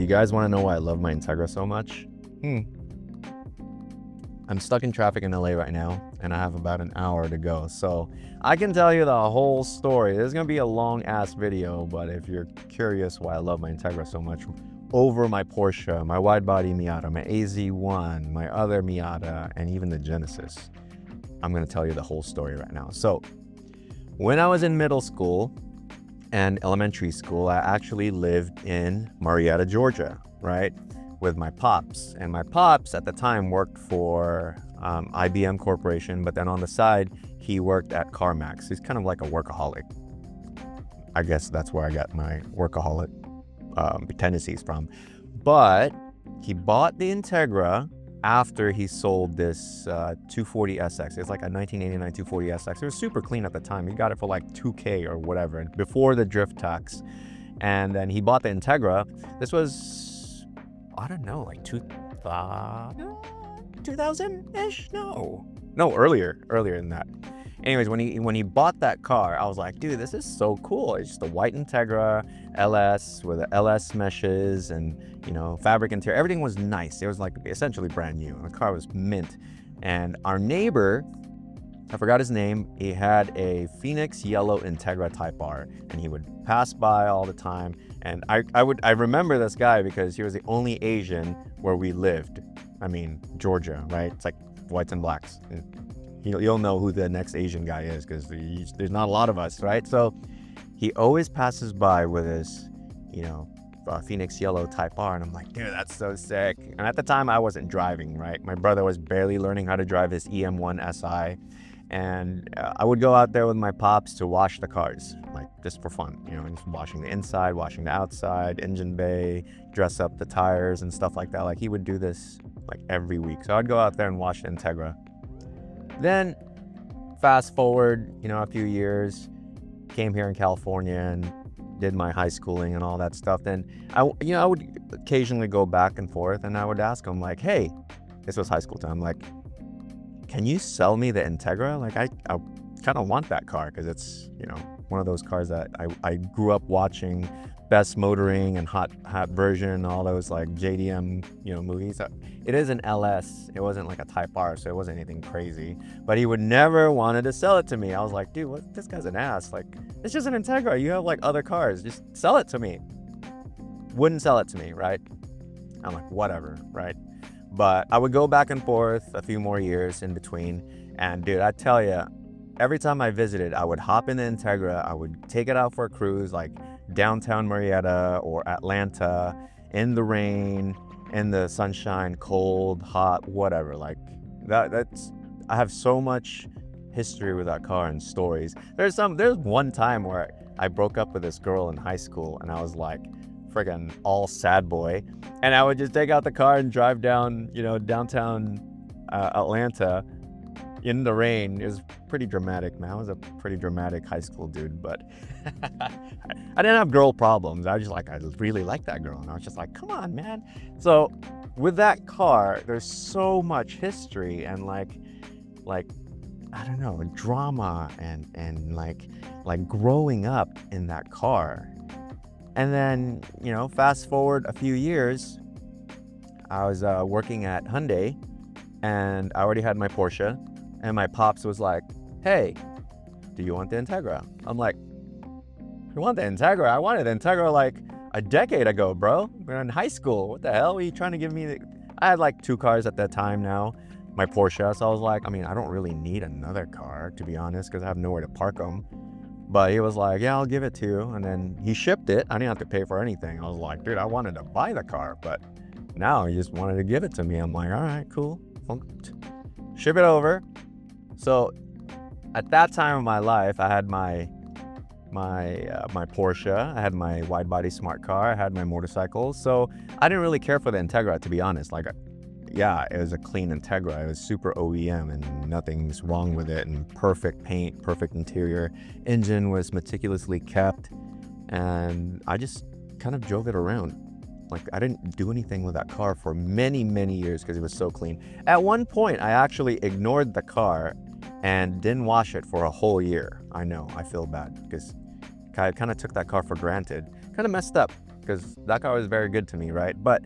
guys want to know why I love my Integra so much? I'm stuck in traffic in LA right now, and I have about an hour to go. So I can tell you the whole story. This is going to be a long-ass video, but if you're curious why I love my Integra so much, over my Porsche, my wide-body Miata, my AZ1, my other Miata, and even the Genesis, I'm going to tell you the whole story right now. So when I was in middle school and elementary school, I actually lived in Marietta, Georgia, right, with my pops. And my pops at the time worked for IBM Corporation, but then on the side, he worked at CarMax. He's kind of like a workaholic. I guess that's where I got my workaholic tendencies from. But he bought the Integra after he sold this 240SX. It's like a 1989 240SX. It was super clean at the time. He got it for like $2K or whatever, before the drift tax. And then he bought the Integra. This was, I don't know, like 2000-ish? No, earlier than that. Anyways, when he bought that car, I was like, dude, this is so cool. It's just a white Integra LS with the LS meshes and, you know, fabric interior. Everything was nice. It was like essentially brand new. The car was mint. And our neighbor, I forgot his name, he had a Phoenix yellow Integra Type R, and he would pass by all the time. And I remember this guy because he was the only Asian where we lived. I mean, Georgia, right? It's like whites and blacks. You'll know who the next Asian guy is because there's not a lot of us, right? So he always passes by with his, you know, Phoenix yellow Type R, and I'm like, dude, that's so sick. And at the time, I wasn't driving, right? My brother was barely learning how to drive his EM1 SI, and I would go out there with my pops to wash the cars, like just for fun, you know, just washing the inside, washing the outside, engine bay, dress up the tires and stuff like that. Like he would do this like every week. So I'd go out there and wash the Integra. Then fast forward, you know, a few years, came here in California and did my high schooling and all that stuff. Then I would occasionally go back and forth, and I would ask him like, hey, this was high school time, like, can you sell me the Integra? Like I kind of want that car because it's, you know, one of those cars that I grew up watching Best Motoring and Hot Version, all those like JDM, you know, movies. It is an LS. It wasn't like a Type R, so it wasn't anything crazy. But he would never wanted to sell it to me. I was like, dude, this guy's an ass. Like, it's just an Integra. You have like other cars. Just sell it to me. Wouldn't sell it to me, right? I'm like, whatever, right? But I would go back and forth a few more years in between. And dude, I tell you, every time I visited, I would hop in the Integra. I would take it out for a cruise, like downtown Marietta or Atlanta, in the rain, in the sunshine, cold, hot, whatever. Like that's I have so much history with that car and stories. There's one time where I broke up with this girl in high school, and I was like friggin' all sad boy, and I would just take out the car and drive down, you know, downtown Atlanta in the rain. It was pretty dramatic, man. I was a pretty dramatic high school dude, but I didn't have girl problems. I really liked that girl, and I was just like, come on, man. So with that car, there's so much history and like I don't know, drama and like growing up in that car. And then, you know, fast forward a few years, I was working at Hyundai, and I already had my Porsche. And my pops was like, hey, do you want the Integra? I'm like, you want the Integra? I wanted the Integra like a decade ago, bro. We're in high school. What the hell are you trying to give me? I had like 2 cars at that time now, my Porsche. So I was like, I mean, I don't really need another car, to be honest, because I have nowhere to park them. But he was like, yeah, I'll give it to you. And then he shipped it. I didn't have to pay for anything. I was like, dude, I wanted to buy the car, but now he just wanted to give it to me. I'm like, all right, cool. Ship it over. So at that time of my life, I had my Porsche, I had my wide body smart car, I had my motorcycles. So I didn't really care for the Integra, to be honest. Like, yeah, it was a clean Integra. It was super OEM and nothing's wrong with it, and perfect paint, perfect interior. Engine was meticulously kept, and I just kind of drove it around. Like, I didn't do anything with that car for many, many years because it was so clean. At one point, I actually ignored the car and didn't wash it for a whole year. I know, I feel bad because I kind of took that car for granted. Kind of messed up because that car was very good to me, right? But